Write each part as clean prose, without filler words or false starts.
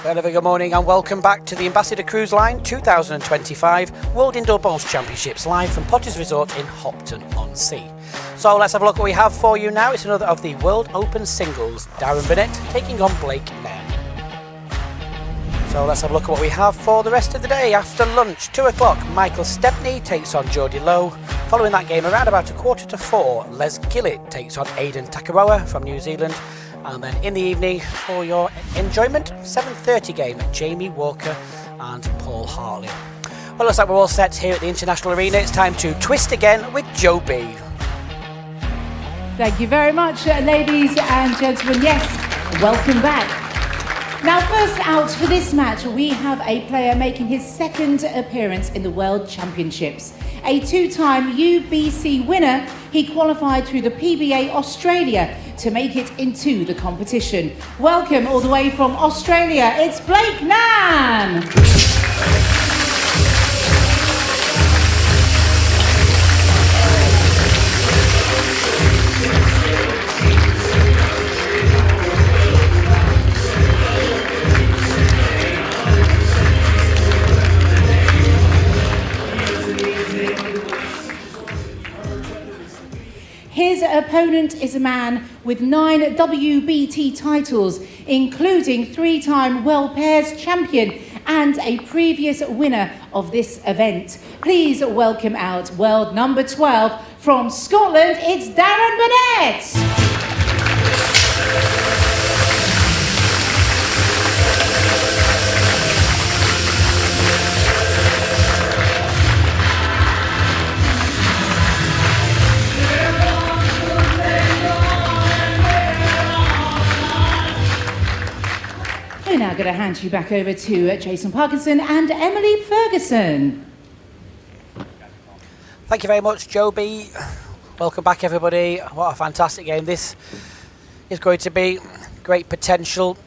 Very good morning and welcome back to the Ambassador Cruise Line 2025 World Indoor Bowls Championships live from Potters Resort in Hopton-on-Sea. So let's have a look what we have for you now. It's another of the World Open Singles. Darren Burnett taking on Nairn. So let's have a look at what we have for the rest of the day. After lunch, 2 o'clock, Michael Stepney takes on Geordie Lowe. Following that game, around about 3:45, Les Gillett takes on Aidan Takaroa from New Zealand. And then in the evening, for your enjoyment, 7:30 game, Jamie Walker and Paul Hartley. Well, looks like we're all set here at the International Arena. It's time to twist again with Joe B. Thank you very much, ladies and gentlemen. Yes, welcome back. Now, first out for this match, we have a player making his second appearance in the World Championships. A two-time UBC winner, he qualified through the PBA Australia to make it into the competition. Welcome all the way from Australia, it's Nairn. His opponent is a man with 9 WBT titles, including 3-time World Pairs champion and a previous winner of this event. Please welcome out world number 12 from Scotland, it's Darren Burnett. We're now going to hand you back over to Jason Parkinson and Emily Ferguson. Thank you very much, Joe B. Welcome back, everybody. What a fantastic game. This is going to be great potential.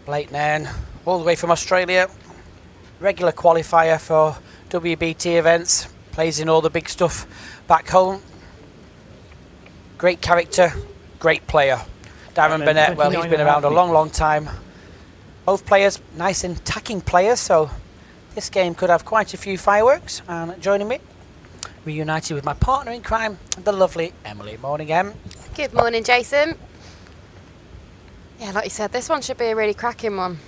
Nairn, all the way from Australia. Regular qualifier for WBT events. Plays in all the big stuff back home. Great character, great player. Darren Burnett, well, he's been around a long time. Both players, nice and attacking players, so this game could have quite a few fireworks. And joining me, reunited with my partner in crime, the lovely Emily. Morning, Em. Good morning, Jason. Yeah, like you said, this one should be a really cracking one.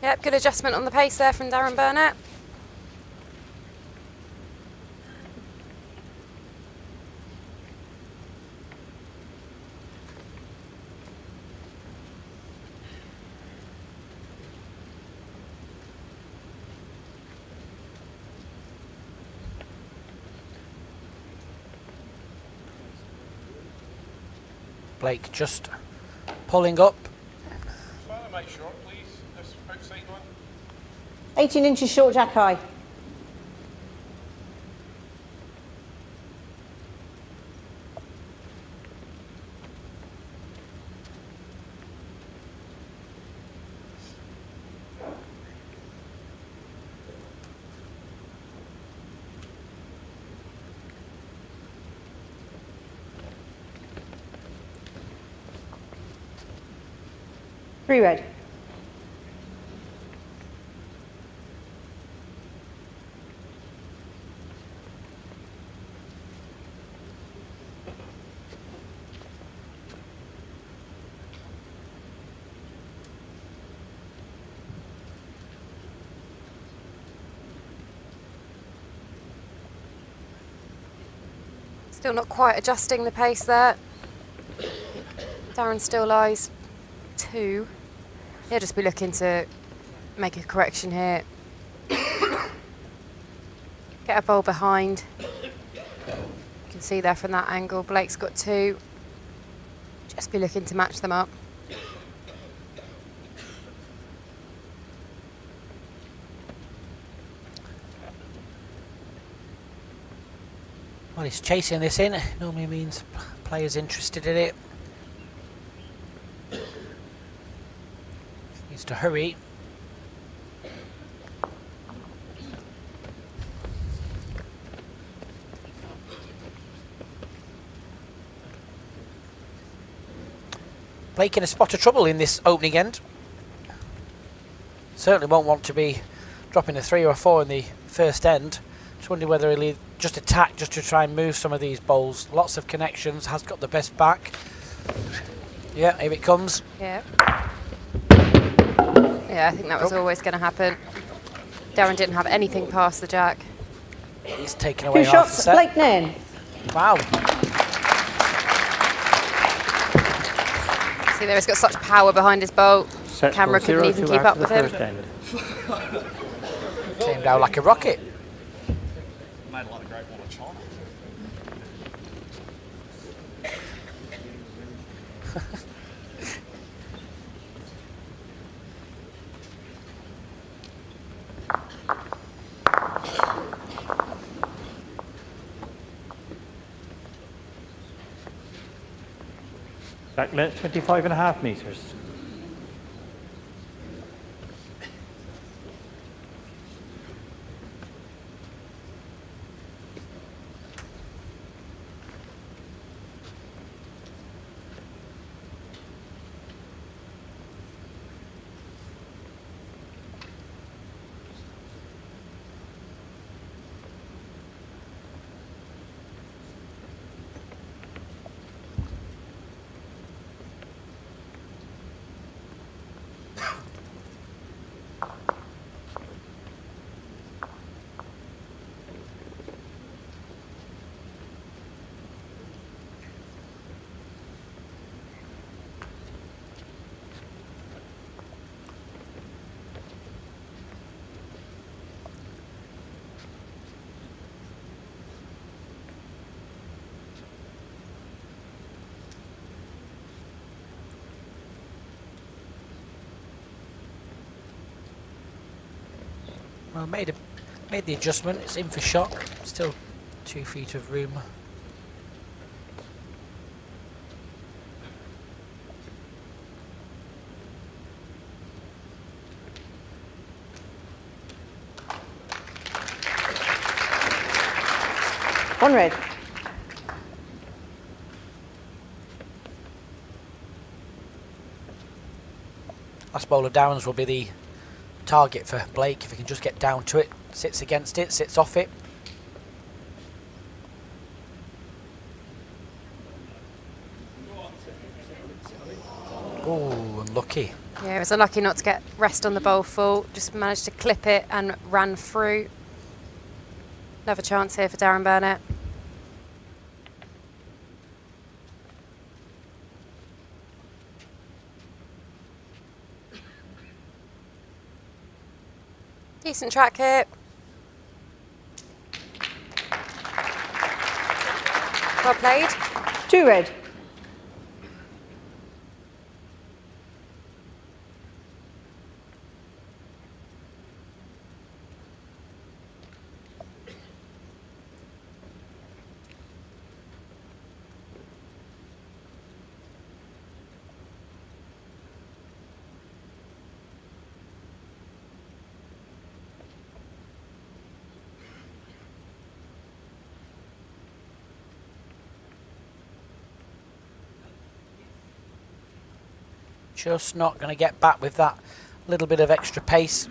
Yep, good adjustment on the pace there from Darren Burnett. Blake just pulling up. 18 inches short jack high. Three red. Still not quite adjusting the pace there. Darren still lies 2. He'll just be looking to make a correction here. Get a bowl behind. You can see there from that angle, Blake's got 2. Just be looking to match them up. Well, he's chasing this in. Normally means players interested in it. Needs to hurry. Blake in a spot of trouble in this opening end. Certainly won't want to be dropping a 3 or a 4 in the first end. Just wondering whether he'll just attack just to try and move some of these bowls. Lots of connections, has got the best back. Yeah, here it comes. Yeah. Yeah, I think that was always going to happen. Darren didn't have anything past the jack. He's taken away 2 half the shots, set. Blake Nairn. Wow. See there, he's got such power behind his bowl. Set Camera score couldn't even 0-2 keep after up with the him. first end. Came down like a rocket. Made a lot of great ball of China. Back left 25.5 metres. Well, made the adjustment. It's in for shot. Still 2 feet of room. One red. Last bowl of downs will be the target for Blake if he can just get down to it. Sits against it, sits off it. Oh, unlucky. Yeah, he was unlucky not to get rest on the bowl full. Just managed to clip it and ran through. Another chance here for Darren Burnett. Decent track here. Well played. 2 red. Just not going to get back with that little bit of extra pace.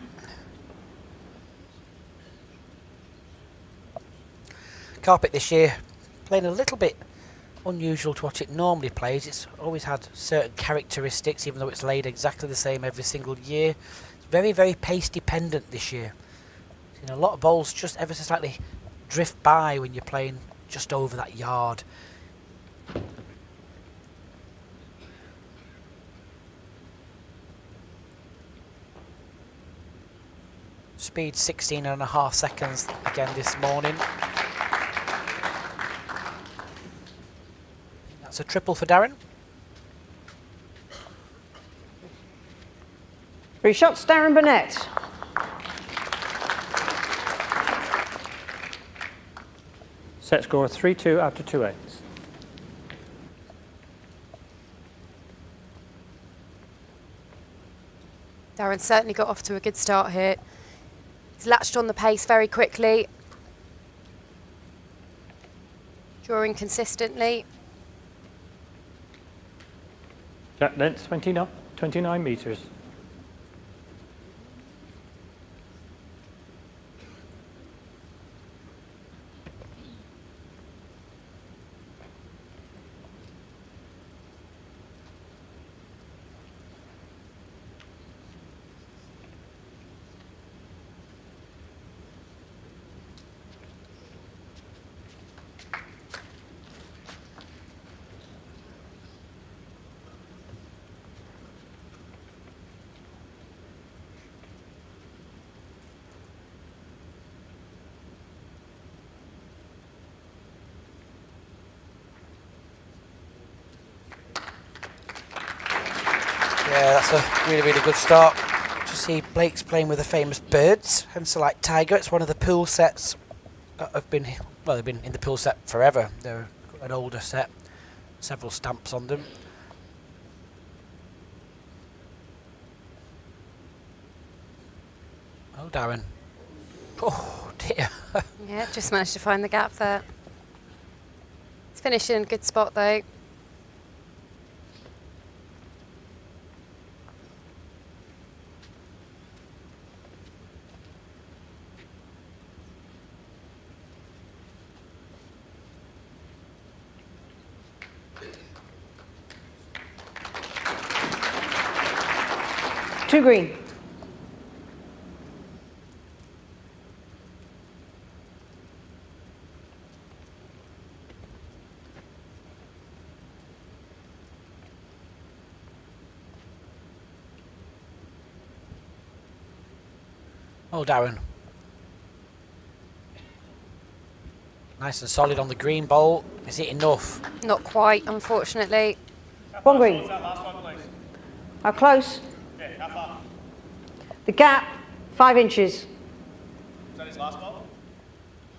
Carpet this year playing a little bit unusual to what it normally plays. It's always had certain characteristics, even though it's laid exactly the same every single year. It's very, very pace dependent this year. Seen a lot of bowls just ever so slightly drift by when you're playing just over that yard. Speed 16.5 seconds again this morning. That's a triple for Darren. 3 shots, Darren Burnett. Set score 3-2 after 2 ends. Darren certainly got off to a good start here. He's latched on the pace very quickly. Drawing consistently. Jack length 29 metres. Yeah, that's a really, really good start. To see Blake's playing with the famous birds, hence like Tiger. It's one of the pool sets that have been, well, they've been in the pool set forever. They're an older set, several stamps on them. Oh, Darren. Oh, dear. Yeah, just managed to find the gap there. It's finishing in a good spot though. Two green. Oh, Darren. Nice and solid on the green bowl. Is it enough? Not quite, unfortunately. One green. How close? How far? The gap, 5 inches. Is that his last ball?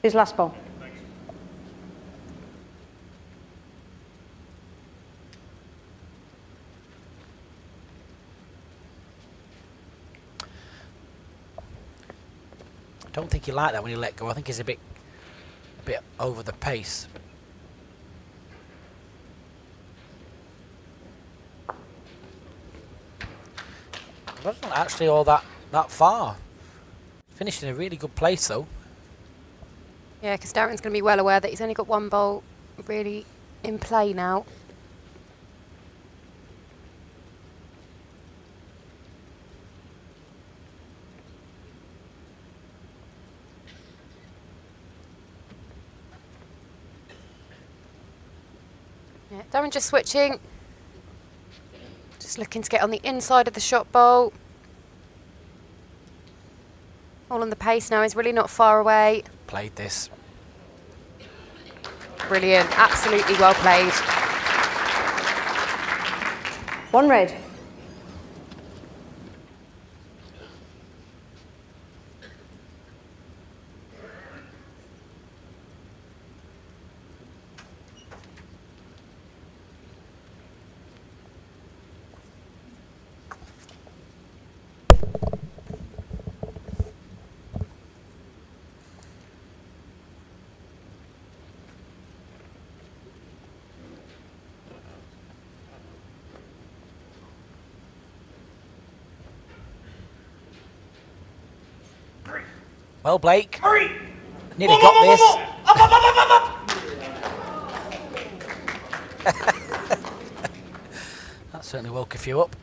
His last ball. Thanks. I don't think he liked that when he let go. I think he's a bit over the pace. It wasn't actually all that far. Finished in a really good place though. Yeah, because Darren's going to be well aware that he's only got one bowl really in play now. Yeah, Darren just switching. Just looking to get on the inside of the shot bowl. All on the pace now, he's really not far away. Played this. Brilliant, absolutely well played. One red. Well, Blake. Hurry! Nearly got this. Up, up, up, up, up! That certainly woke a few up.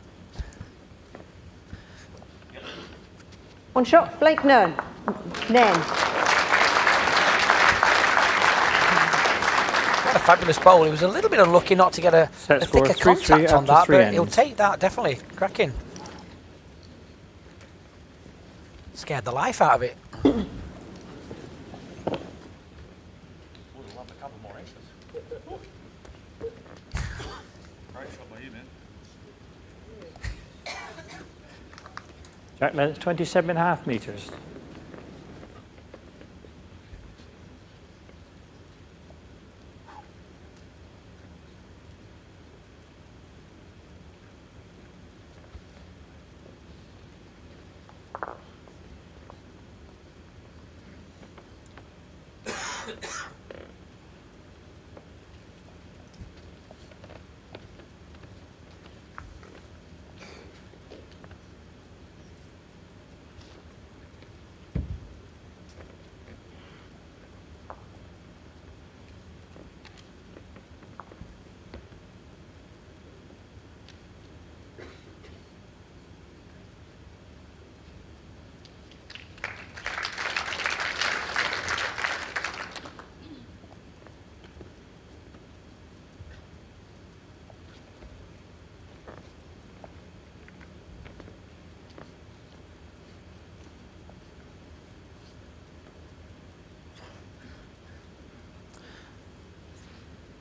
One shot, Blake Nairn. What a fabulous bowl. He was a little bit unlucky not to get a Set score thicker 3-3 contact on after that, 3 but he'll ends. take that, definitely. Cracking. Scared the life out of it. Would have loved a couple more inches. Great shot by you, man. Jack length 27.5 metres.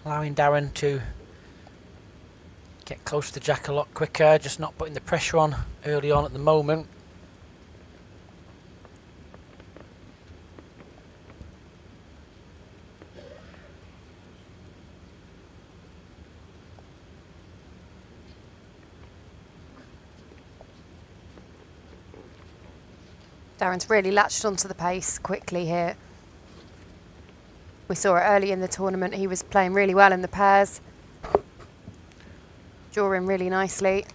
Allowing Darren to get close to the jack a lot quicker, just not putting the pressure on early on at the moment. Darren's really latched onto the pace quickly here. We saw it early in the tournament. He was playing really well in the pairs. Drawing really nicely.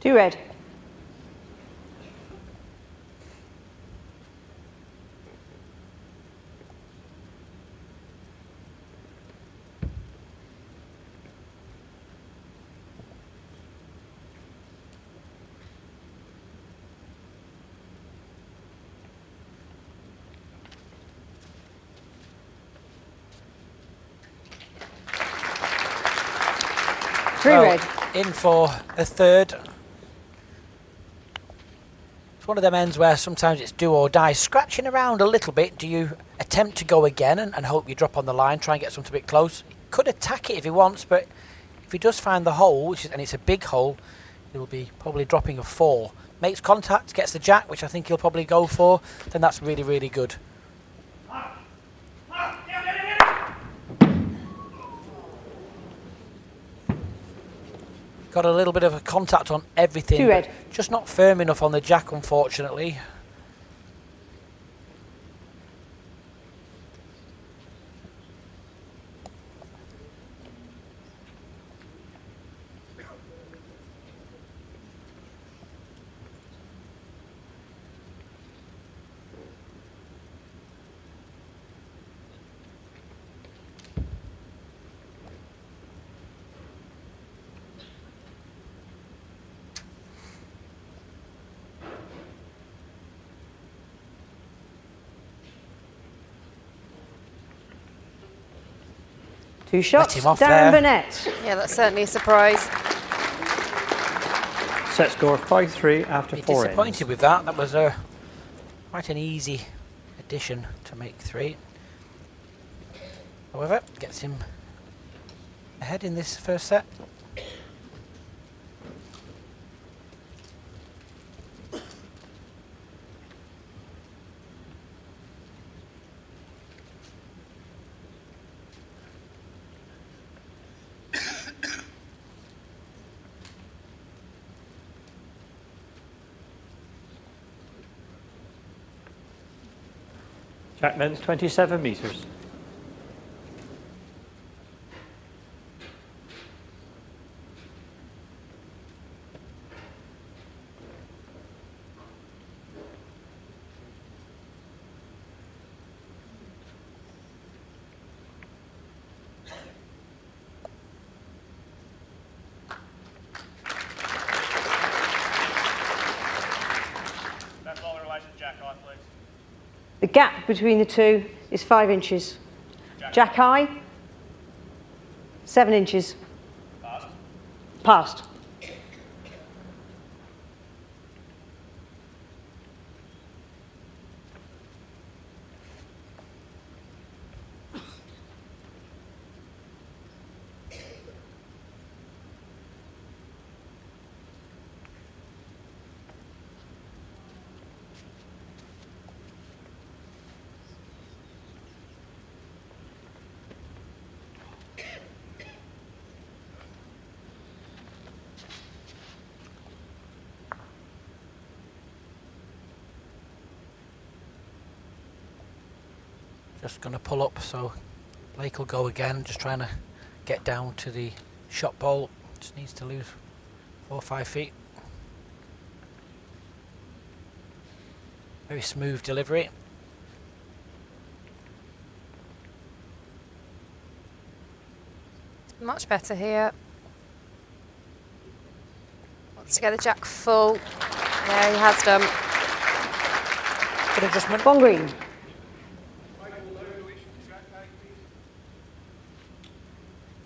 Two red. Three Well, red. in for a third. It's one of them ends where sometimes it's do or die. Scratching around a little bit, do you attempt to go again and hope you drop on the line, try and get something a bit close? He could attack it if he wants, but if he does find the hole, and it's a big hole, he'll be probably dropping a 4. Makes contact, gets the jack, which I think he'll probably go for, then that's really, really good. Got a little bit of a contact on everything, Two red. but just not firm enough on the jack, unfortunately. Two shots. him off Darren there. Burnett. Yeah, that's certainly a surprise. Set score 5-3 after Be 4 disappointed ends. with that. That was quite an easy addition to make 3. However, gets him ahead in this first set. Jack length 27 metres. The gap between the two is 5 inches. Jack high, 7 inches. Passed. Just going to pull up, so Blake will go again, just trying to get down to the shot ball. Just needs to lose 4 or 5 feet. Very smooth delivery. Much better here. Wants to get the jack full. Yeah, he has done. Good adjustment. 1 green.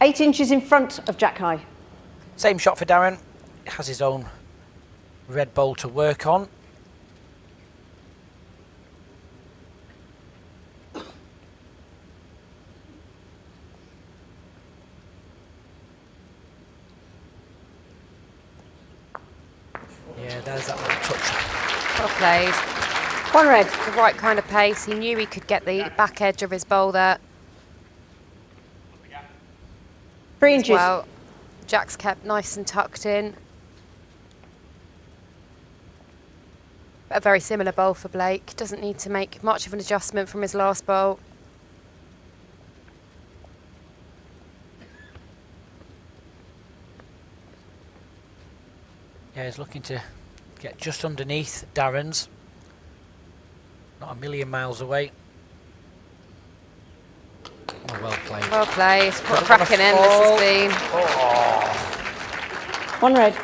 Eight inches in front of Jack high. Same shot for Darren. Has his own red bowl to work on. Yeah, there's that little touch. Well played. 1 red. The right kind of pace. He knew he could get the back edge of his bowl there. 3 inches. Well, Jack's kept nice and tucked in. A very similar bowl for Blake. Doesn't need to make much of an adjustment from his last bowl. Yeah, he's looking to get just underneath Darren's. Not a million miles away. Oh, well played. Well played. What a cracking end this has been. Oh. 1 red.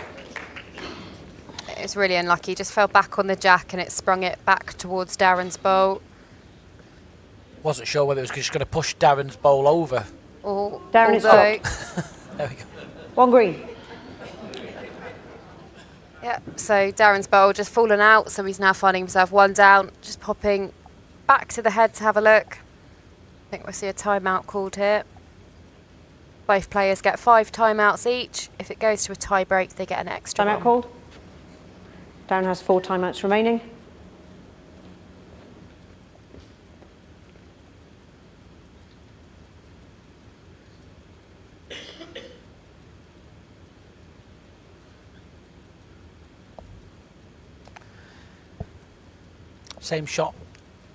It was really unlucky. Just fell back on the jack and it sprung it back towards Darren's bowl. Wasn't sure whether it was just going to push Darren's bowl over. Or, Darren is although, There we go. 1 green. yeah, so Darren's bowl just fallen out, so he's now finding himself 1 down, just popping back to the head to have a look. I think we'll see a timeout called here. Both players get 5 timeouts each. If it goes to a tie break, they get an extra Timeout one. called. Darren has 4 timeouts remaining. Same shot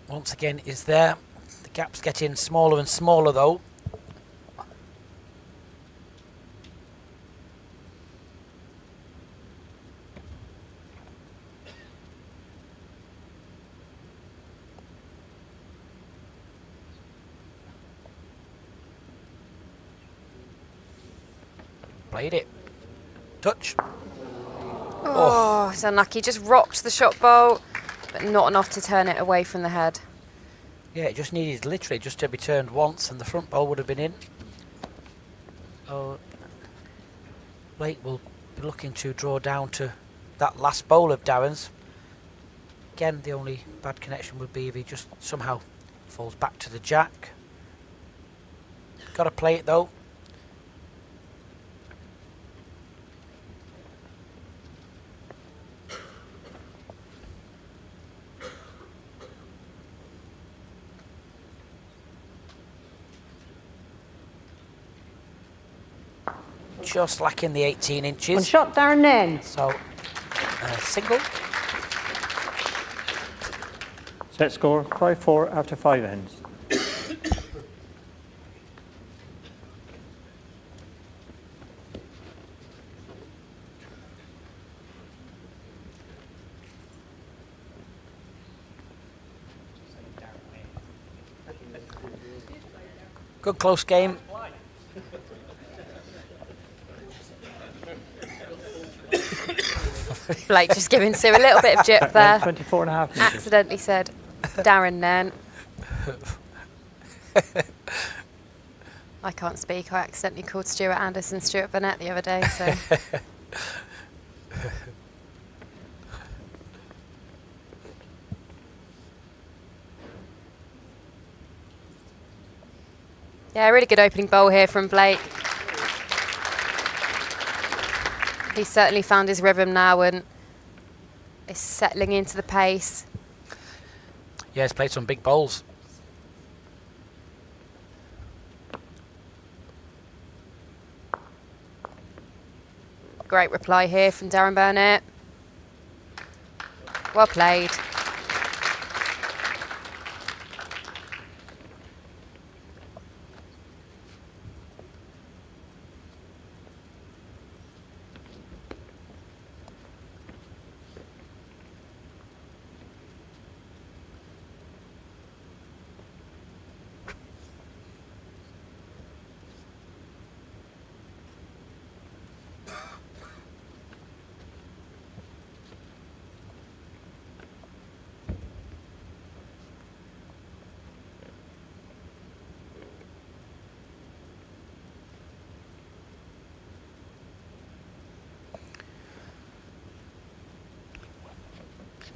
once again is there. The gap's getting smaller and smaller though. Played it. Touch. Oh, it's unlucky. Just rocked the shot bowl, but not enough to turn it away from the head. Yeah, it just needed literally just to be turned once and the front bowl would have been in. Oh, Blake will be looking to draw down to that last bowl of Darren's. Again, the only bad connection would be if he just somehow falls back to the jack. Got to play it though. Just lacking the 18 inches. 1 shot, Darren Nairn. So, single. Set score 5-4 after 5 ends. Good close game. Blake just giving Sue a little bit of jip there. 24.5 meters. Accidentally said Darren Nairn. I can't speak. I accidentally called Stuart Anderson Stuart Burnett the other day, so. Yeah, really good opening bowl here from Blake. He's certainly found his rhythm now and is settling into the pace. Yeah, he's played some big bowls. Great reply here from Darren Burnett. Well played.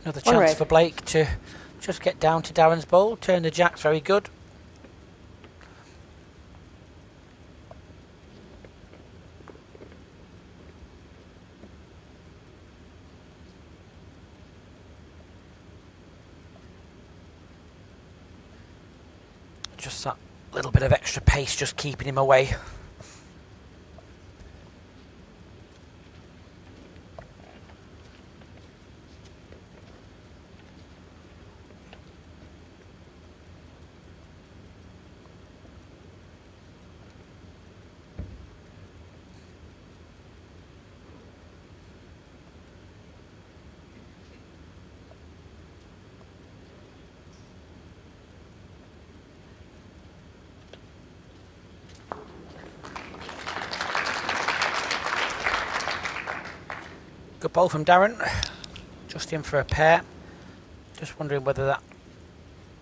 Another One chance red. for Blake to just get down to Darren's bowl. Turn the jacks, very good. Just that little bit of extra pace just keeping him away. Good ball from Darren. Just in for a pair. Just wondering whether that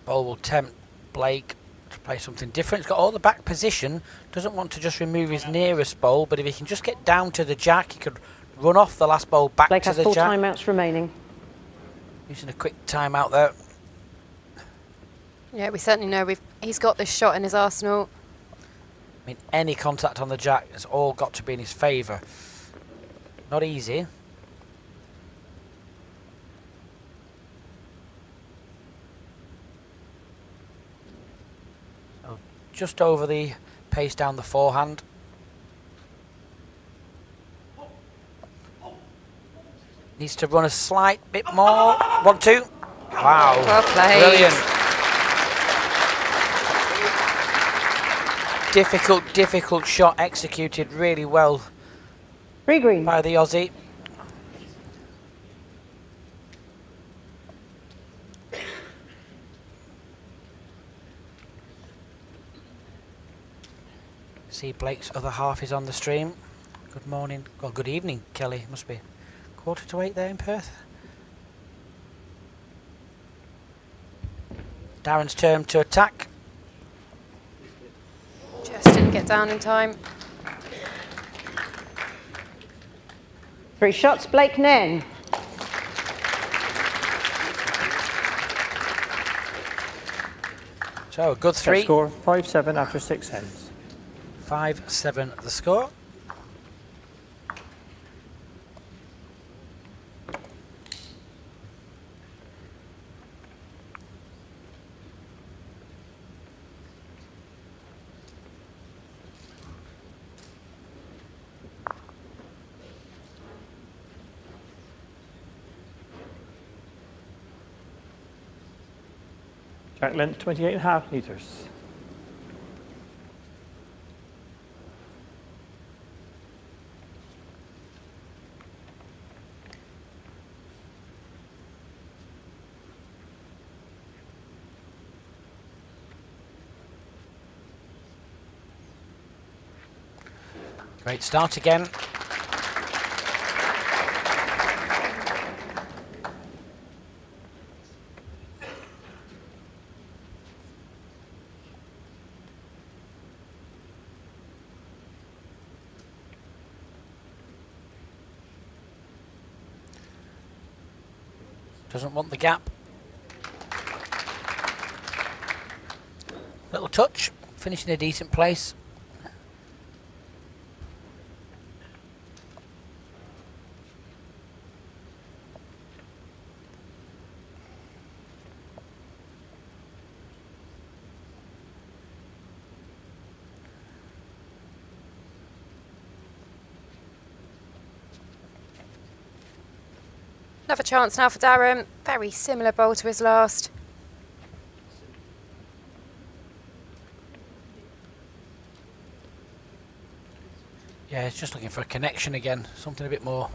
ball will tempt Blake to play something different. He's got all the back position. Doesn't want to just remove his nearest bowl, but if he can just get down to the jack, he could run off the last bowl back Blake to has the 4 jack. timeouts remaining. Using a quick timeout there. Yeah, we certainly know he's got this shot in his arsenal. I mean, any contact on the jack has all got to be in his favour. Not easy. So just over the pace down the forehand. Needs to run a slight bit more. 1-2. Wow. Well played. Brilliant. Difficult shot executed really well 3 green. by the Aussie. See Blake's other half is on the stream. Good morning, well good evening Kelly, must be 7:45 there in Perth. Darren's turn to attack. Just didn't get down in time. 3 shots, Blake Nairn. So a good Set 3. score 5-7 after 6 ends. 5-7 the score. Jack length 28.5 metres. Great start again. Doesn't want the gap. Little touch, finishing a decent place. Another chance now for Darren. Very similar bowl to his last. Yeah, he's just looking for a connection again, something a bit more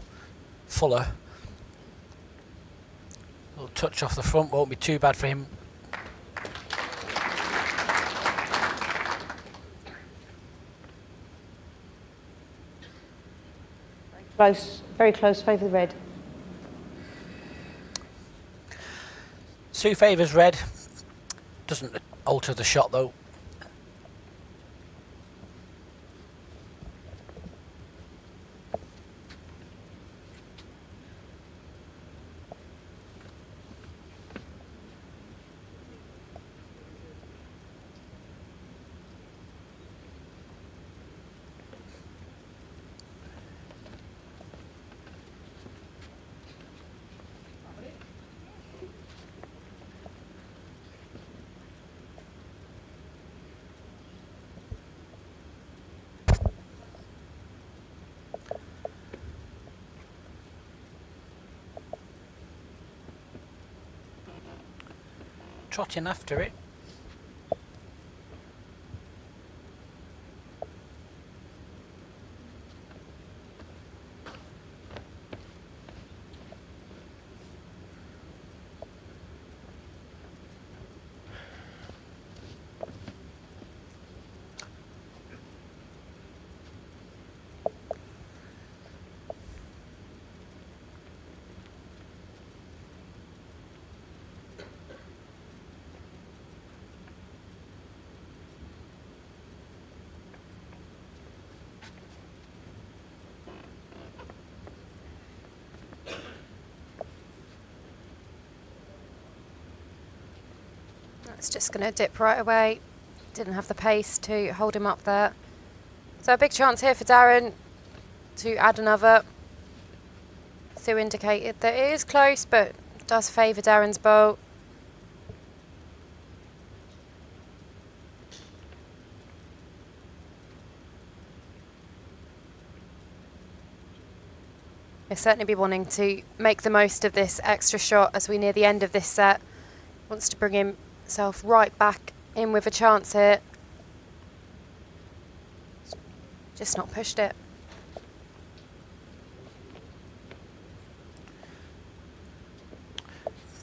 fuller. A little touch off the front won't be too bad for him. Close, very close, favour the red. Sue favours red. Doesn't alter the shot though. Trotting after it. It's just going to dip right away. Didn't have the pace to hold him up there. So a big chance here for Darren to add another. Sue indicated that it is close, but does favour Darren's bowl. He'll certainly be wanting to make the most of this extra shot as we near the end of this set. Wants to bring himself right back in with a chance here. Just not pushed it.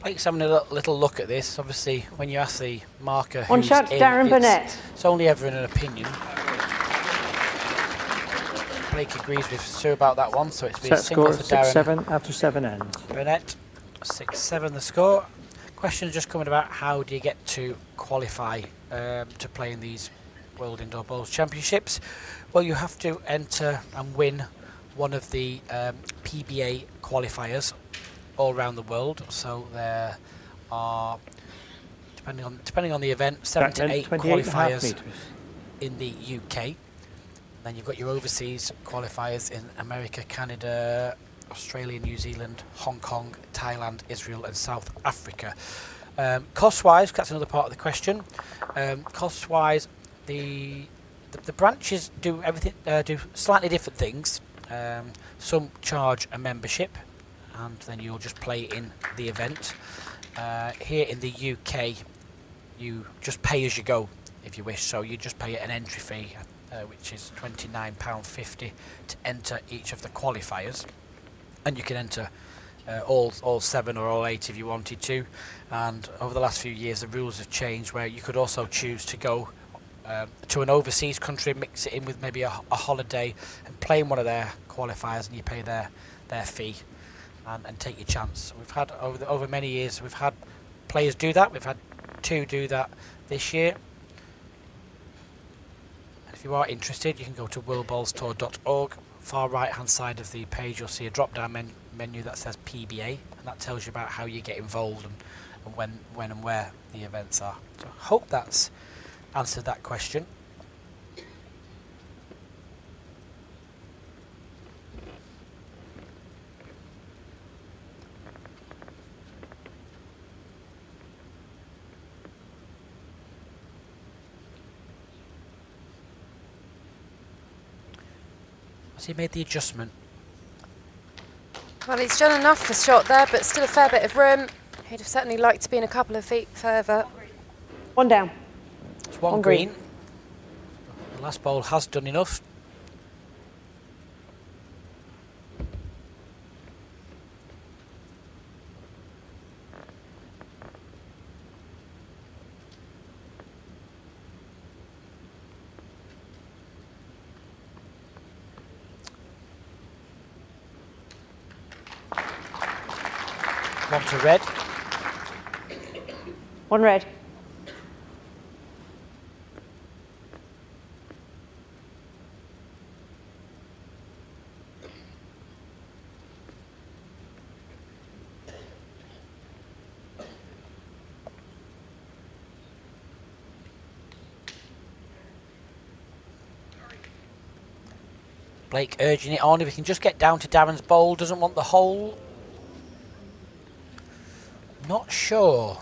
Blake's having a little look at this. Obviously, when you ask the marker One who's shot, in, Darren Burnett. it's only ever an opinion. Blake agrees with Sue about that one, so it's been a Set single score for Darren. 6-7 after 7 ends. Burnett, 6-7 the score. Questions just coming about how do you get to qualify to play in these World Indoor Bowls Championships? Well, you have to enter and win one of the PBA qualifiers all around the world. So there are, depending on the event, 7 to 8 qualifiers in the UK. Then you've got your overseas qualifiers in America, Canada, Australia, New Zealand, Hong Kong, Thailand, Israel and South Africa. Cost-wise, that's another part of the question. Cost-wise, the branches do everything, do slightly different things. Some charge a membership, and then you'll just play in the event. Here in the UK, you just pay as you go, if you wish. So you just pay an entry fee, which is £29.50 to enter each of the qualifiers. And you can enter all 7 or all 8 if you wanted to. And over the last few years, the rules have changed where you could also choose to go to an overseas country, mix it in with maybe a holiday, and play in one of their qualifiers, and you pay their fee and take your chance. We've had over many years, we've had players do that. We've had 2 do that this year. If you are interested, you can go to worldbowlstour.org. Far right hand side of the page, you'll see a drop down menu that says PBA, and that tells you about how you get involved and when and where the events are. So I hope that's answered that question. Has he made the adjustment? Well, he's done enough for shot there, but still a fair bit of room. He'd have certainly liked to be in a couple of feet further. One down. It's one On green. green. The last bowl has done enough. One to red. One red. Blake urging it on. If he can just get down to Darren's bowl, doesn't want the hole. Not sure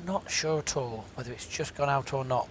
at all whether it's just gone out or not.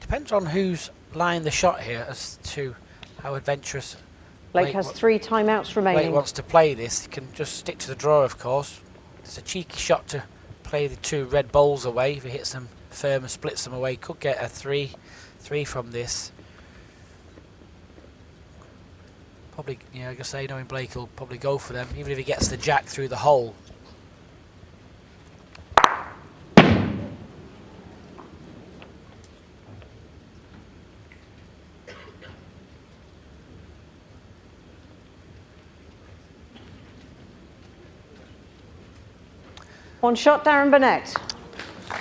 Depends on who's lying the shot here as to how adventurous Blake has 3 timeouts remaining. Blake wants to play this. He can just stick to the draw, of course. It's a cheeky shot to play the 2 red bowls away. If he hits them firm and splits them away, could get a 3 from this. Probably, you know, like I say, knowing Blake will probably go for them, even if he gets the jack through the hole. One shot, Darren Burnett.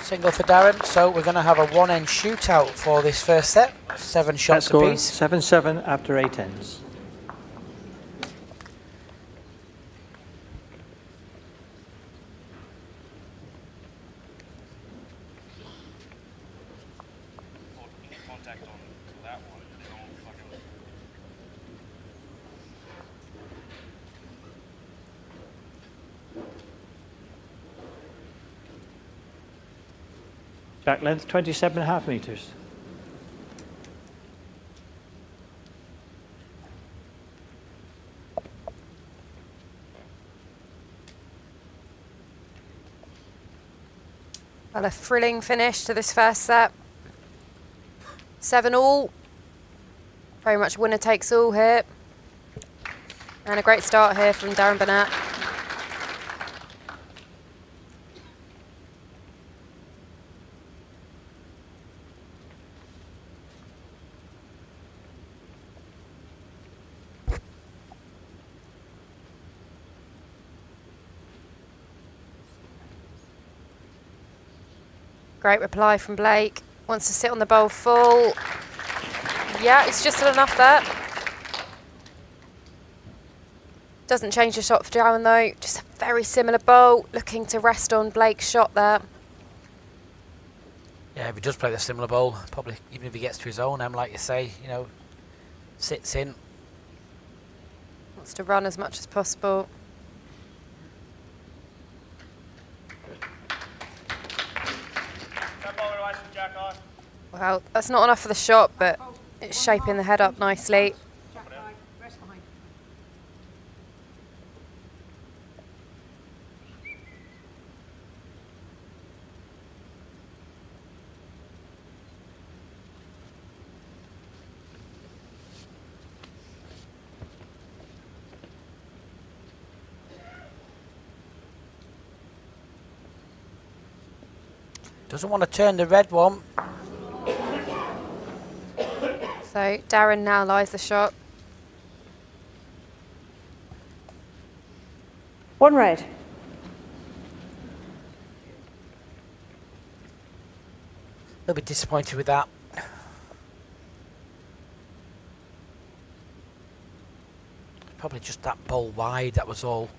Single for Darren, so we're going to have a one-end shootout for this first set. 7 shots Score apiece. 7-7 after 8 ends. Contact on that one. And then I'll fucking Jack length 27.5 metres. Well, a thrilling finish to this first set. 7 all. Very much winner takes all here. And a great start here from Darren Burnett. Great reply from Blake. Wants to sit on the bowl full. Yeah, it's just enough there. Doesn't change the shot for Darren though. Just a very similar bowl. Looking to rest on Blake's shot there. Yeah, if he does play the similar bowl, probably even if he gets to his own, like you say, you know, sits in. Wants to run as much as possible. Well, that's not enough for the shot, but it's shaping the head up nicely. Doesn't want to turn the red one. So Darren now lies the shot. 1 red. They'll be disappointed with that. Probably just that ball wide, that was all.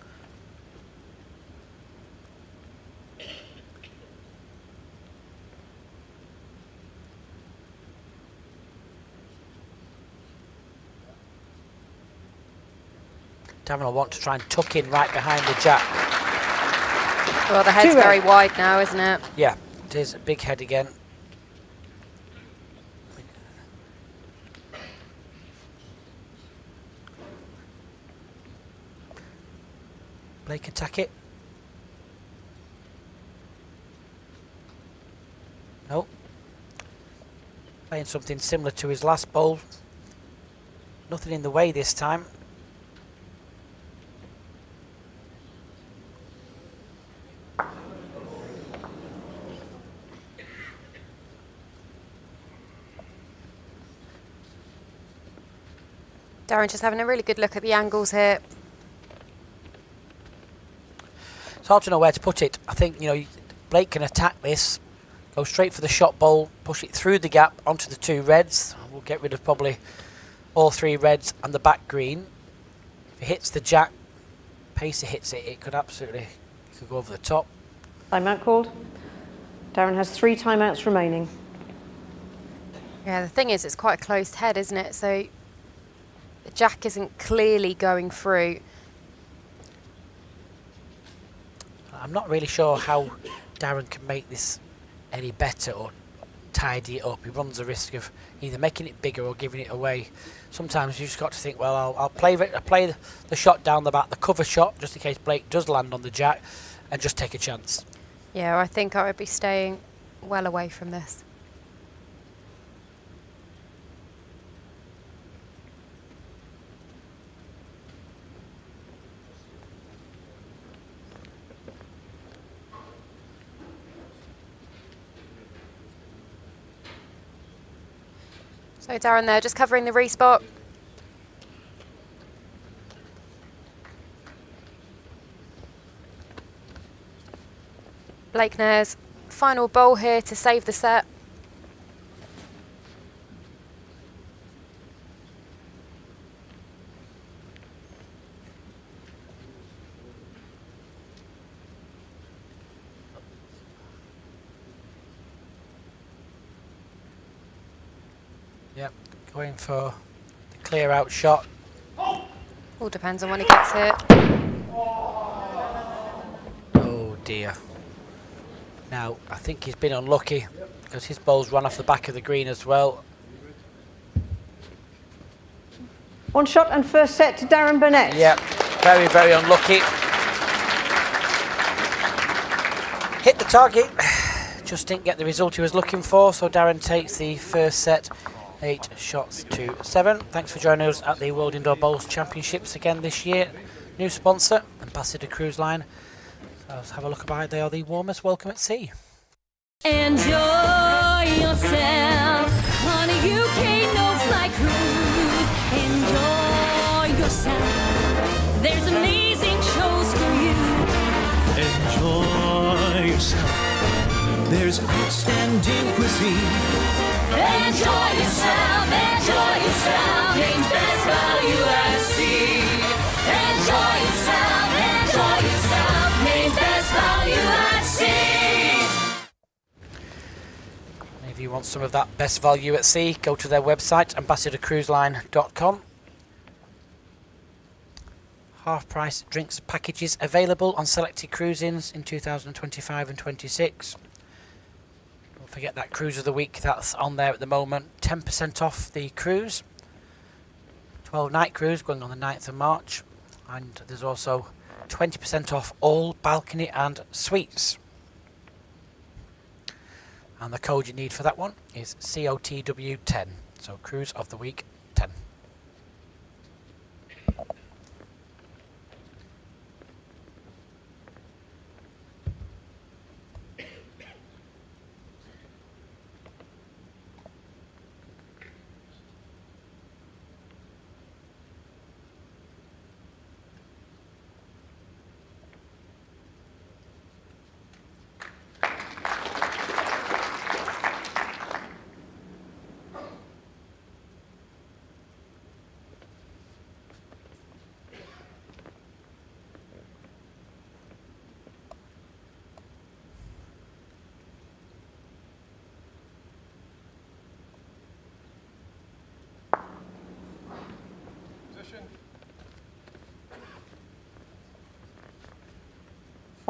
Darren will want to try and tuck in right behind the jack. Well, the head's 2 red. very wide now, isn't it? Yeah, it is a big head again. Blake attack it. Nope. Playing something similar to his last bowl. Nothing in the way this time. Darren just having a really good look at the angles here. It's hard to know where to put it. I think, you know, Blake can attack this, go straight for the shot bowl, push it through the gap onto the 2 reds. We'll get rid of probably all 3 reds and the back green. If it hits the jack, pace it hits it, it could absolutely, it could go over the top. Timeout called. Darren has 3 timeouts remaining. Yeah, the thing is, it's quite a closed head, isn't it? So the jack isn't clearly going through. I'm not really sure how Darren can make this any better or tidy it up. He runs the risk of either making it bigger or giving it away. Sometimes you just got to think, well, I'll play the shot down the back, the cover shot, just in case Blake does land on the jack, and just take a chance. Yeah, I think I would be staying well away from this. So Darren there, just covering the respot. Blake Nairn's final bowl here to save the set. Yep, going for the clear out shot. All depends on when he gets hit. Oh dear. Now, I think he's been unlucky because his ball's run off the back of the green as well. 1 shot and first set to Darren Burnett. Yep, very, very unlucky. Hit the target, just didn't get the result he was looking for, so Darren takes the first set 8 shots to 7. Thanks for joining us at the World Indoor Bowls Championships again this year. New sponsor, Ambassador Cruise Line. So let's have a look about it. They are the warmest welcome at sea. Enjoy yourself on a UK no-fly cruise. Enjoy yourself. There's amazing shows for you. Enjoy yourself. There's outstanding cuisine. Enjoy yourself. Enjoy yourself. Name's best value at sea. Enjoy yourself. Enjoy yourself. Name's best value at sea. If you want some of that best value at sea, go to their website, ambassadorcruiseline.com. Half-price drinks packages available on selected cruise-ins in 2025 and 26. Don't forget that cruise of the week that's on there at the moment. 10% off the cruise. 12-night cruise going on the 9th of March. And there's also 20% off all balcony and suites. And the code you need for that one is COTW10. So Cruise of the Week 10.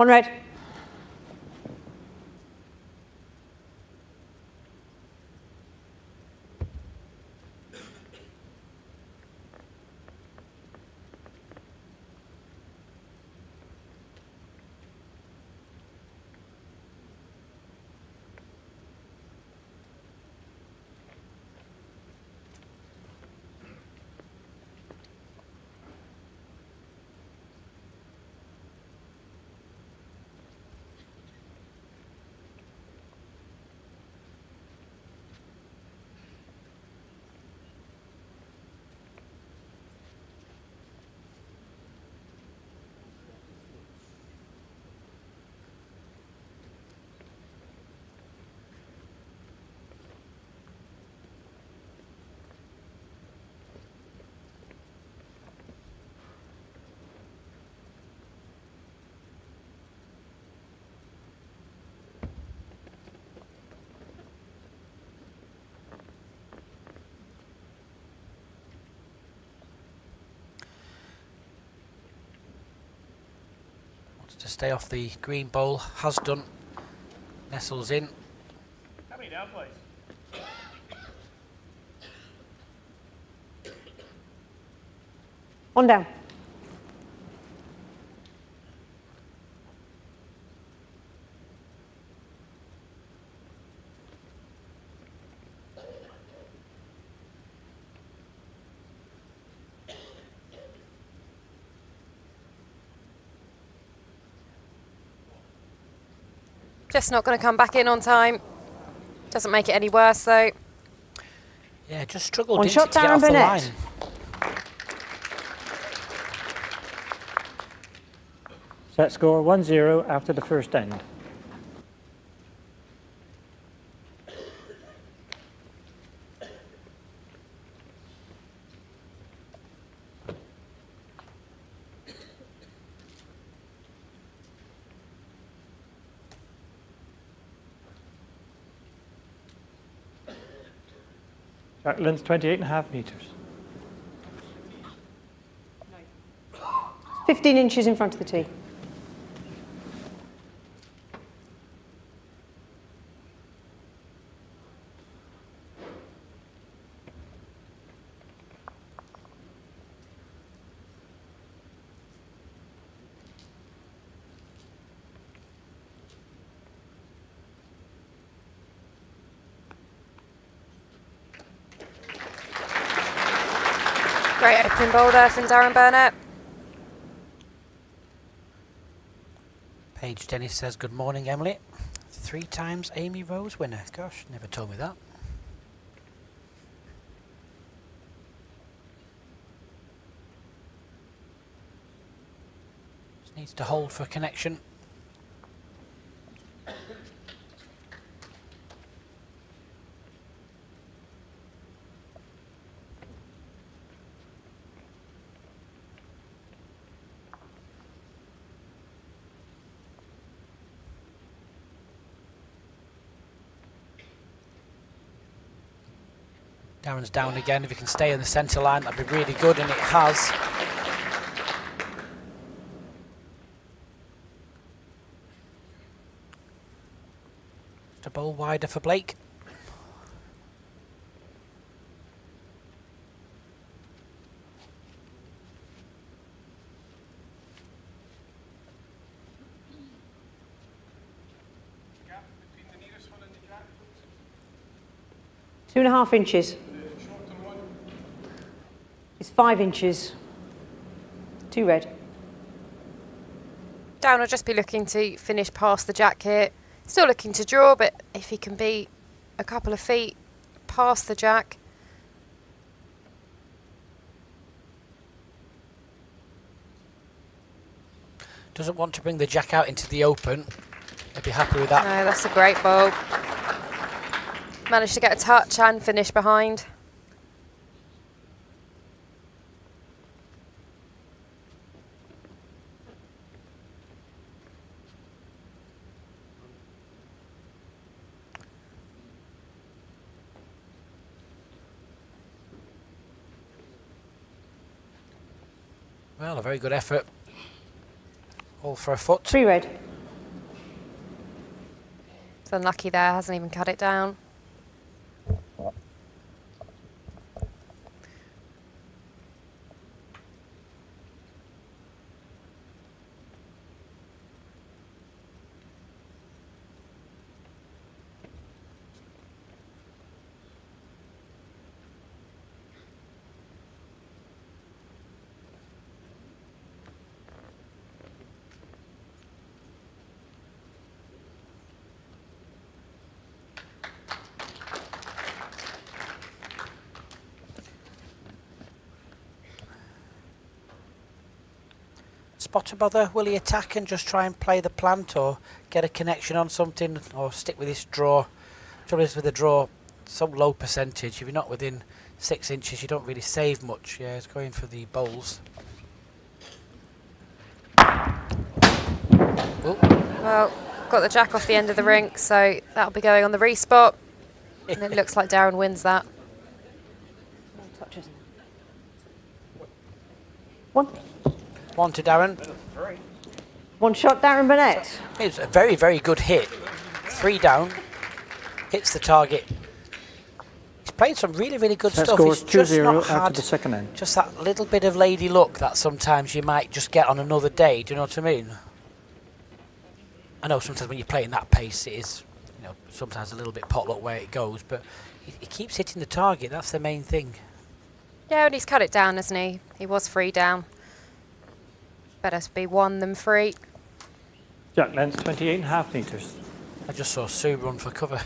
On red. To stay off the green bowl, has done. Nestles in. How many down, please? On down. Just not going to come back in on time. Doesn't make it any worse though. Yeah, just struggled One didn't shot, it, to get Darren off the Burnett. line. Set score 1-0 after the first end. Jack length 28.5 metres. 15 inches in front of the tee. Great opening ball there from Darren Burnett. Paige Dennis says, good morning, Emily. 3 times Amy Rose winner. Gosh, never told me that. Just needs to hold for connection. Darren's down again. If he can stay in the centre line, that'd be really good, and it has. Just a bowl wider for Blake. Gap between the nearest one and the jack, please. 2.5 inches. Shorten one. It's 5 inches. 2 red. Down will just be looking to finish past the jack here. Still looking to draw, but if he can be a couple of feet past the jack. Doesn't want to bring the jack out into the open. I'd be happy with that. No, that's a great ball. Managed to get a touch and finish behind. Well, a very good effort. All for a foot. 3 red. unlucky there, hasn't even cut it down. Spotter bother, will he attack and just try and play the plant, or get a connection on something, or stick with this draw? Trouble is with a draw, some low percentage, if you're not within 6 inches you don't really save much. Yeah, he's going for the bowls. Oh. Well, got the jack off the end of the rink, so that'll be going on the respot. And it looks like Darren wins that. Touches. One. One to Darren. One shot, Darren Burnett. It's a very, very good hit. 3 down. Hits the target. He's playing some really, really good Set stuff. scores He's just 2-0 not after had the second end. just that little bit of lady luck that sometimes you might just get on another day. Do you know what I mean? I know sometimes when you're playing that pace, it is, you know, sometimes a little bit potluck where it goes, but he keeps hitting the target. That's the main thing. Yeah, and he's cut it down, hasn't he? He was 3 down. Better be 1 than 3. Jack length 28.5 metres. I just saw Sue run for cover.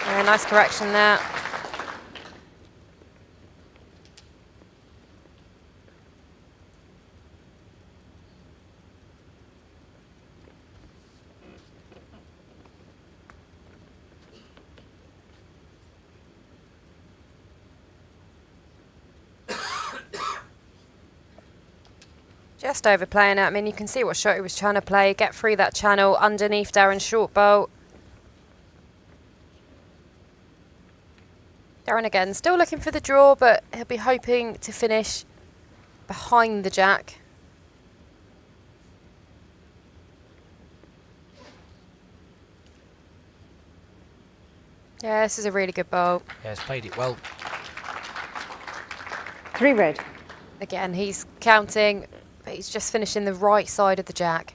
Yeah, nice correction there. Just overplaying it. I mean, you can see what shot he was trying to play. Get through that channel underneath Darren's short bolt. Darren again, still looking for the draw, but he'll be hoping to finish behind the jack. Yeah, this is a really good bolt. Yeah, he's played it well. 3 red. Again, he's counting, but he's just finishing the right side of the jack.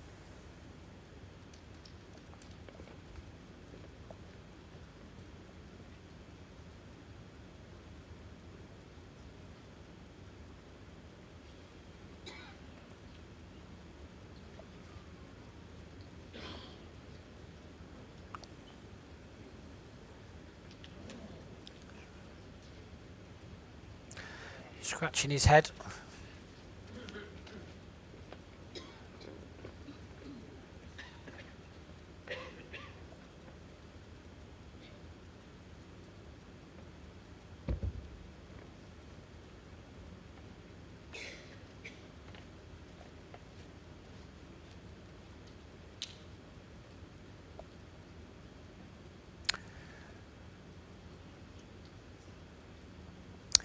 Scratching his head.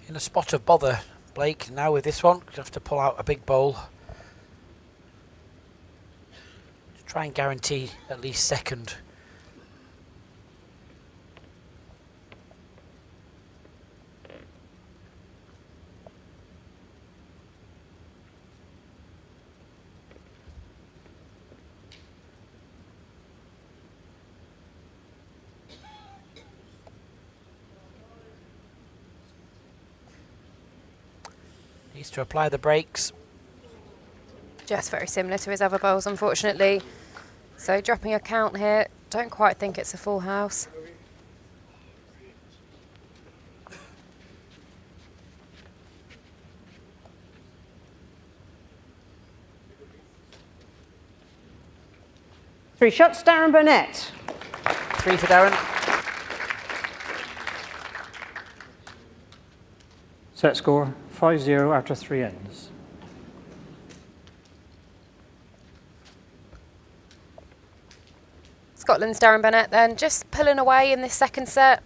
In a spot of bother, Blake, now with this one, you have to pull out a big bowl to try and guarantee at least second. Needs to apply the brakes. Just very similar to his other bowls, unfortunately. So dropping a count here. Don't quite think it's a full house. Three shots, Darren Burnett. 3 for Darren. Set score 5-0 after 3 ends. Scotland's Darren Burnett then just pulling away in this second set.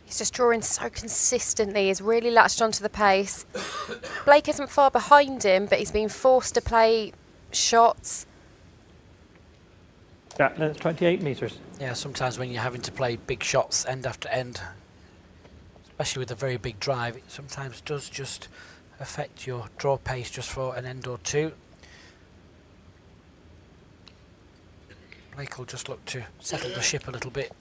He's just drawing so consistently. He's really latched onto the pace. Blake isn't far behind him, but he's been forced to play shots. Jack length 28 metres. Yeah, sometimes when you're having to play big shots end after end, especially with a very big drive, it sometimes does just affect your draw pace just for an end or two. Blake will just look to settle the ship a little bit.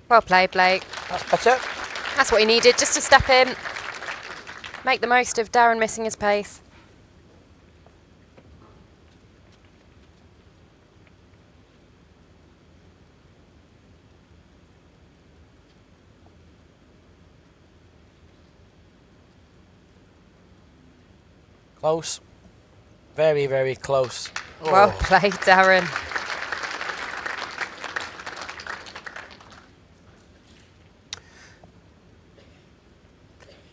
Well played, Blake. That's better. That's what he needed, just to step in. Make the most of Darren missing his pace. Close. Very, very close. Well Oh. played, Darren.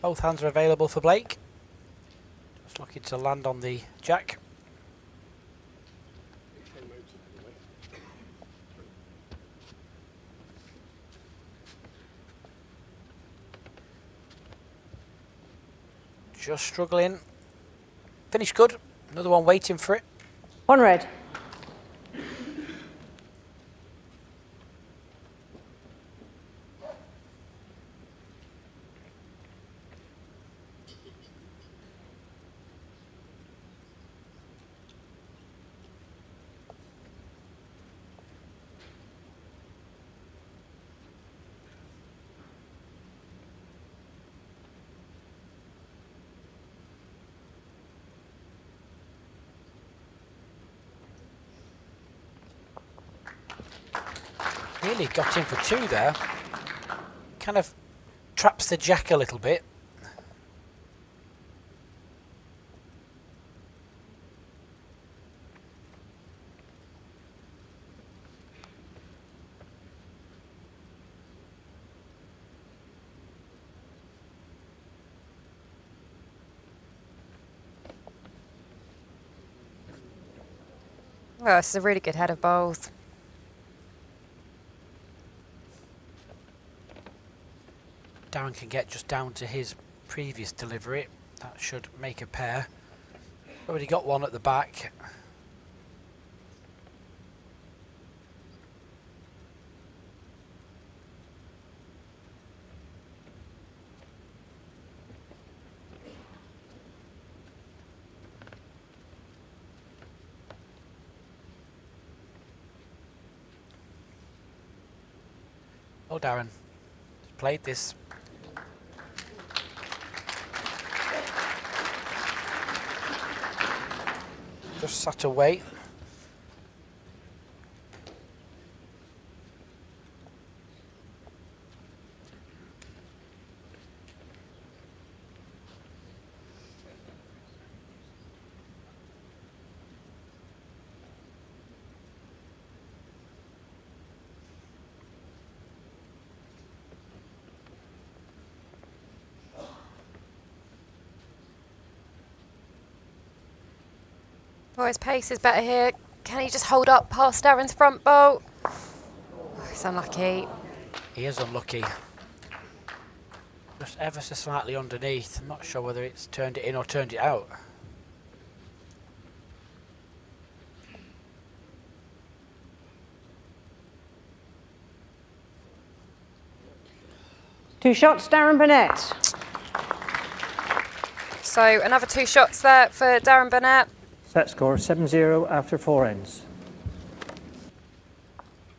Both hands are available for Blake. Just looking to land on the jack. Just struggling. Finish good. Another one waiting for it. One red. Nearly got in for 2 there. Kind of traps the jack a little bit. Well, this is a really good head of bowls. Darren can get just down to his previous delivery. That should make a pair. Already got one at the back. Oh, Darren, he's played this. Just sat away. Oh, his pace is better here. Can he just hold up past Darren's front bowl? Oh, he's unlucky. He is unlucky. Just ever so slightly underneath. I'm not sure whether it's turned it in or turned it out. 2 shots, Darren Burnett. So another 2 shots there for Darren Burnett. Set score 7-0 after 4 ends.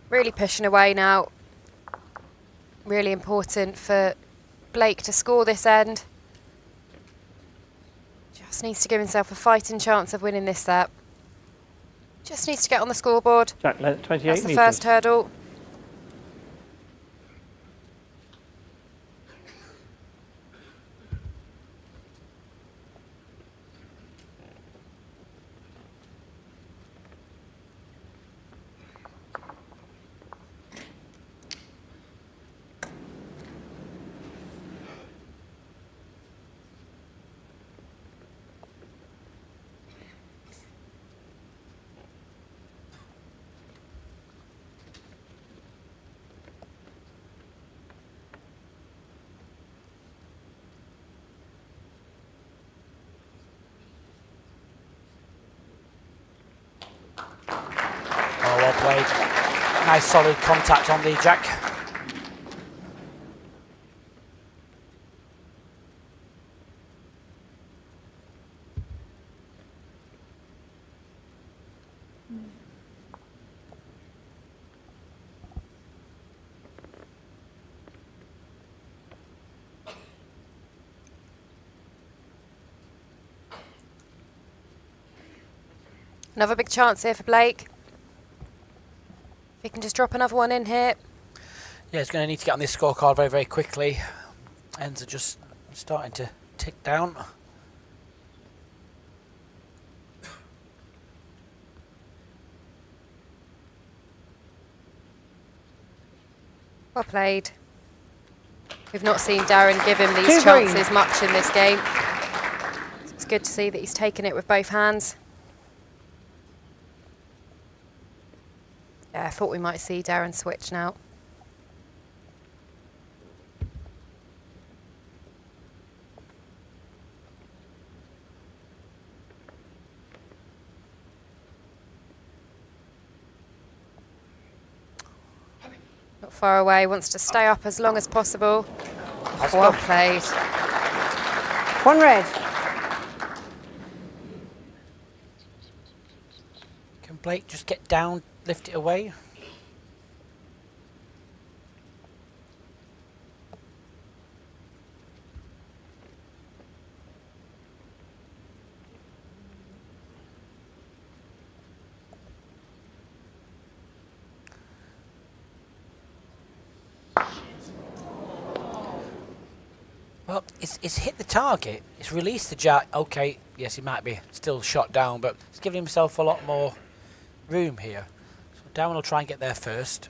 Really pushing away now. Really important for Blake to score this end. Just needs to give himself a fighting chance of winning this set. Just needs to get on the scoreboard. Jack length 28 That's the metres. first hurdle. Oh, well played. Nice solid contact on the jack. Another big chance here for Blake. If he can just drop another one in here. Yeah, he's going to need to get on this scorecard very, very quickly. Ends are just starting to tick down. Well played. We've not seen Darren give him these 2 green. chances much in this game. So it's good to see that he's taken it with both hands. Yeah, I thought we might see Darren switch now. Not far away, wants to stay up as long as possible. Well played. 1 red. Can Blake just get down, lift it away? Well, it's hit the target. It's released the jack. Okay, yes, he might be still shot down, but he's giving himself a lot more room here. So Darren will try and get there first.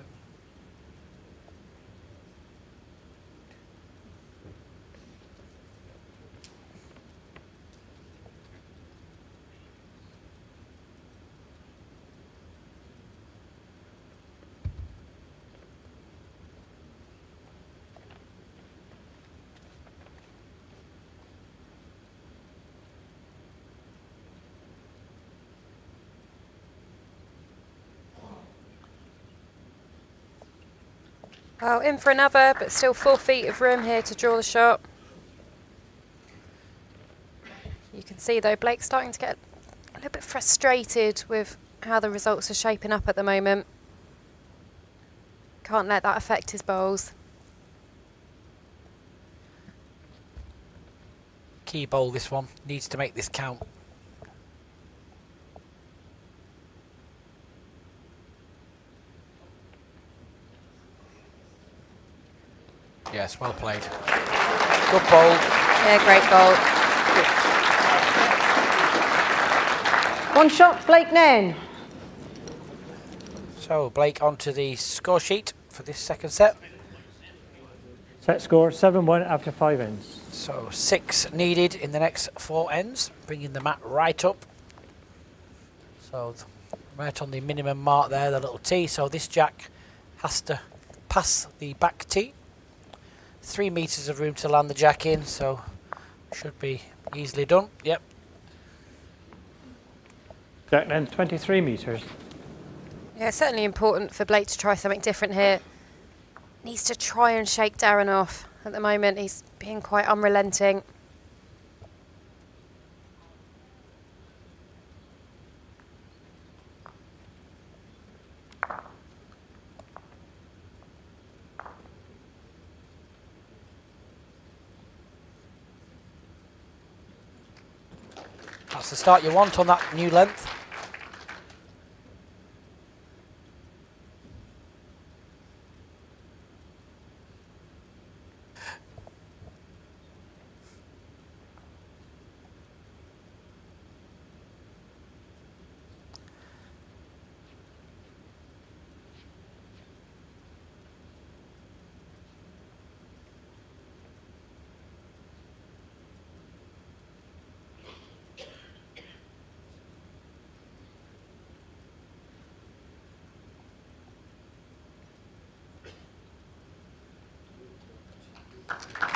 Well, in for another, but still 4 feet of room here to draw the shot. You can see though, Blake's starting to get a little bit frustrated with how the results are shaping up at the moment. Can't let that affect his bowls. Key bowl this one. Needs to make this count. Yes, well played. Good bowl. Yeah, great bowl. 1 shot, Blake Nairn. So Blake onto the score sheet for this second set. Set score 7-1 after 5 ends. So 6 needed in the next 4 ends, bringing the mat right up. So right on the minimum mark there, the little tee. So this jack has to pass the back tee. 3 metres of room to land the jack in, so should be easily done. Yep. Jack length 23 metres. Yeah, it's certainly important for Blake to try something different here. Needs to try and shake Darren off. At the moment, he's being quite unrelenting. That's the start you want on that new length.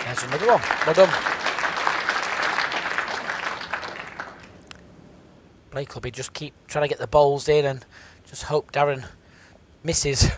There's another one. Well done. Blake will be just keep trying to get the bowls in and just hope Darren misses.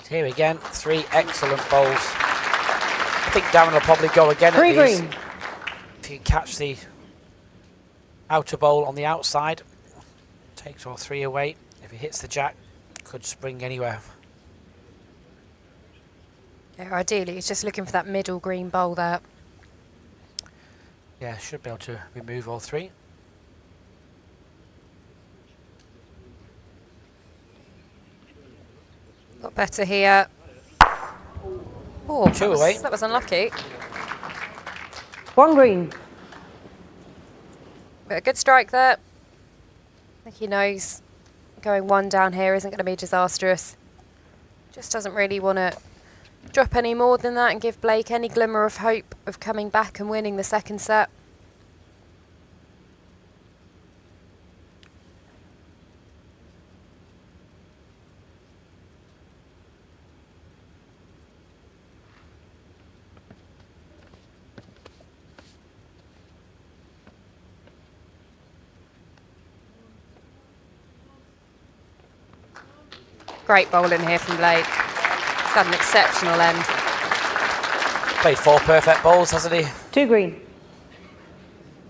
Here again, 3 excellent bowls. I think Darren will probably go again at these. Green. If he can catch the outer bowl on the outside, takes all 3 away. If he hits the jack, could spring anywhere. Yeah, ideally, he's just looking for that middle green bowl there. Yeah, should be able to remove all 3. Got better here. Oh, 2 away. that was unlucky. 1 green. But a good strike there. I think he knows going 1 down here isn't going to be disastrous. Just doesn't really want to drop any more than that and give Blake any glimmer of hope of coming back and winning the second set. Great bowling here from Blake. He's had an exceptional end. Played 4 perfect bowls, hasn't he? 2 green. Do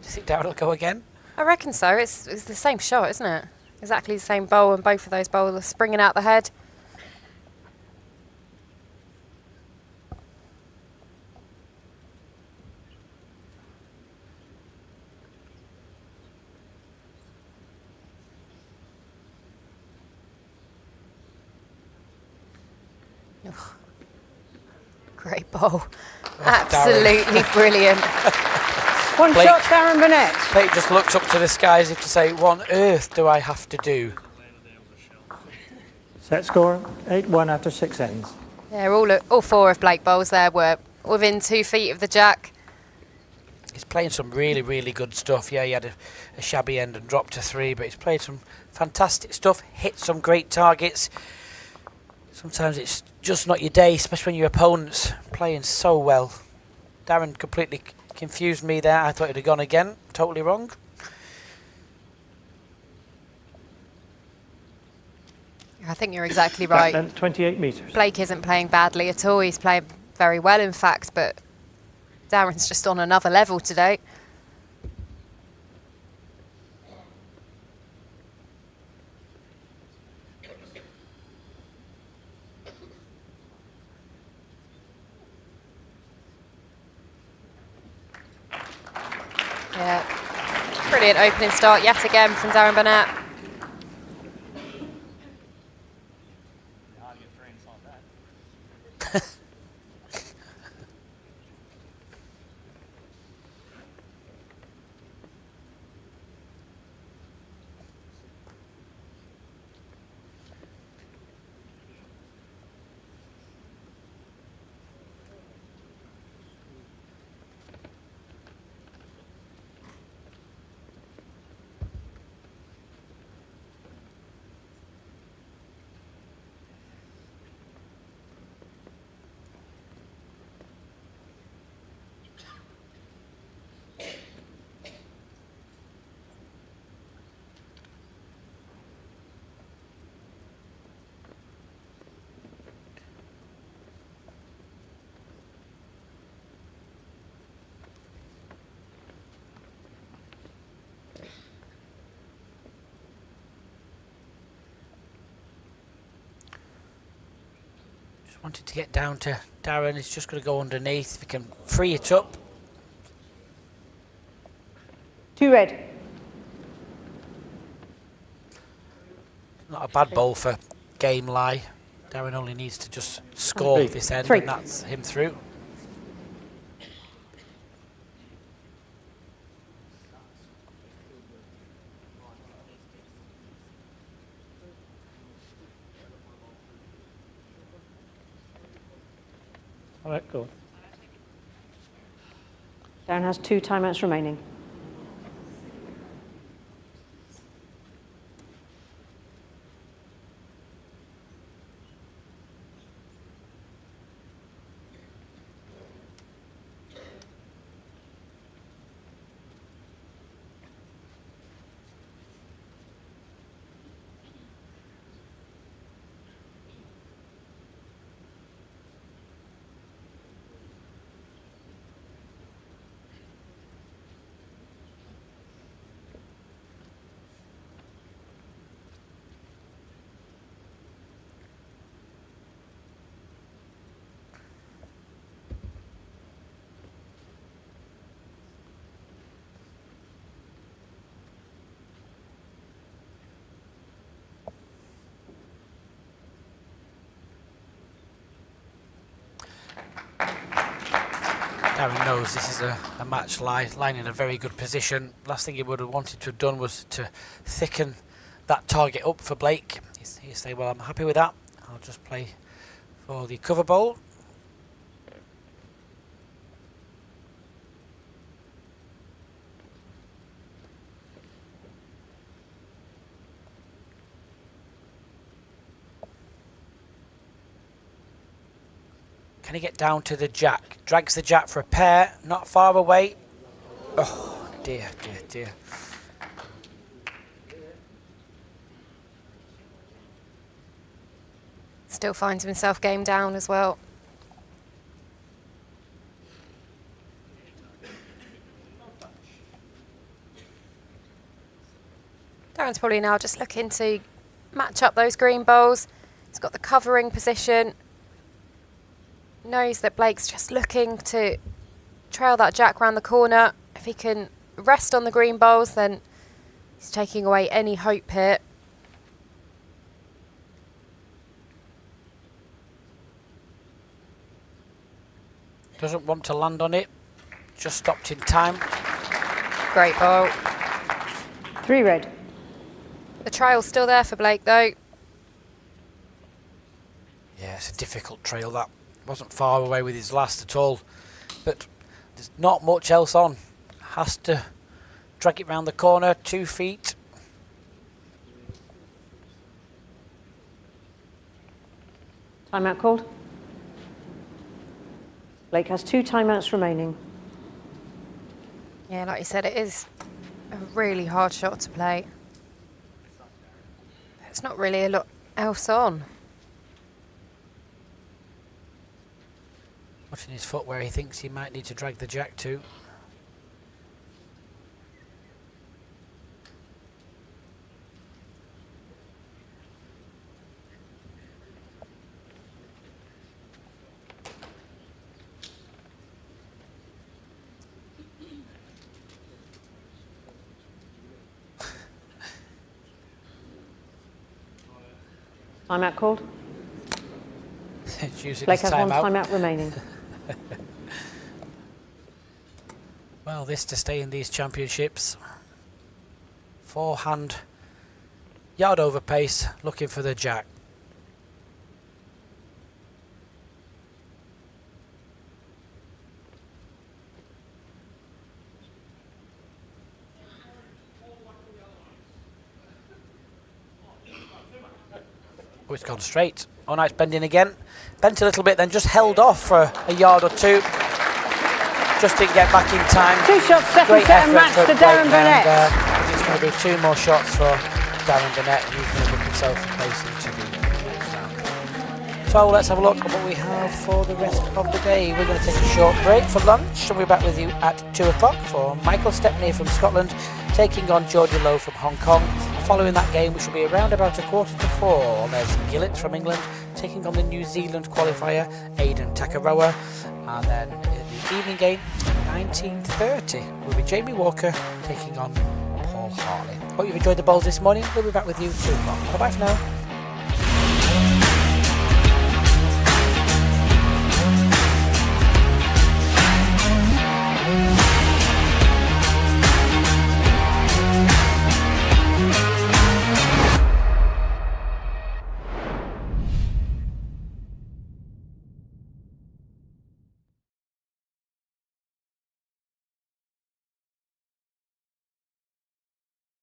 you think Darren will go again? I reckon so. It's the same shot, isn't it? Exactly the same bowl, and both of those bowls are springing out the head. Ugh. Great bowl. Absolutely brilliant. 1 Blake. shot, Darren Burnett. Blake just looks up to the sky as if to say, what on earth do I have to do? Set score 8-1 after 6 ends. Yeah, all 4 of Blake bowls there were within 2 feet of the jack. He's playing some really, really good stuff. Yeah, he had a shabby end and dropped to 3, but he's played some fantastic stuff, hit some great targets. Sometimes it's just not your day, especially when your opponent's playing so well. Darren completely confused me there. I thought he'd have gone again. Totally wrong. I think you're exactly right. Back length 28 metres. Blake isn't playing badly at all. He's playing very well, in fact, but Darren's just on another level today. Yeah, brilliant opening start yet again from Darren Burnett. Hard to get 3 inside that. Wanted to get down to Darren. He's just going to go underneath. If he can free it up. 2 red. Not a bad bowl for game lie. Darren only needs to just score this end, 3. and that's him through. All right, go on. Darren has 2 timeouts remaining. Darren knows this is a match line in a very good position. Last thing he would have wanted to have done was to thicken that target up for Blake. He's saying, well, I'm happy with that. I'll just play for the cover bowl. Can he get down to the jack? Drags the jack for a pair, not far away. Oh, dear, dear, dear. Still finds himself game down as well. Darren's probably now just looking to match up those green bowls. He's got the covering position. Knows that Blake's just looking to trail that jack round the corner. If he can rest on the green bowls, then he's taking away any hope here. Doesn't want to land on it. Just stopped in time. Great bowl. 3 red. The trail's still there for Blake though. Yeah, it's a difficult trail that. Wasn't far away with his last at all. But there's not much else on. Has to drag it round the corner, 2 feet. Timeout called. Blake has 2 timeouts remaining. Yeah, like you said, it is a really hard shot to play. There's not really a lot else on. Watching his foot where he thinks he might need to drag the jack to. Timeout called. It's using Blake his has 1 timeout. timeout remaining. Well, this to stay in these championships. Forehand, yard over pace, looking for the jack. Oh, it's gone straight. Oh, nice bending again. Bent a little bit, then just held off for a yard or 2. Just didn't get back in time. 2 shots, second Great set and match effort to for Blake Darren now, Burnett. and it's going to be 2 more shots for Darren Burnett, and he's going to book himself a place into the next round. So let's have a look at what we have for the rest of the day. We're going to take a short break for lunch, and we're back with you at 2 o'clock for Michael Stepney from Scotland taking on Georgia Lowe from Hong Kong. Following that game, we should be around about 3:45. There's Gillett from England taking on the New Zealand qualifier, Aidan Takaroa. And then in the evening game, 19:30, will be Jamie Walker taking on Paul Hartley. Hope you've enjoyed the bowls this morning. We'll be back with you 2 o'clock. Bye-bye for now.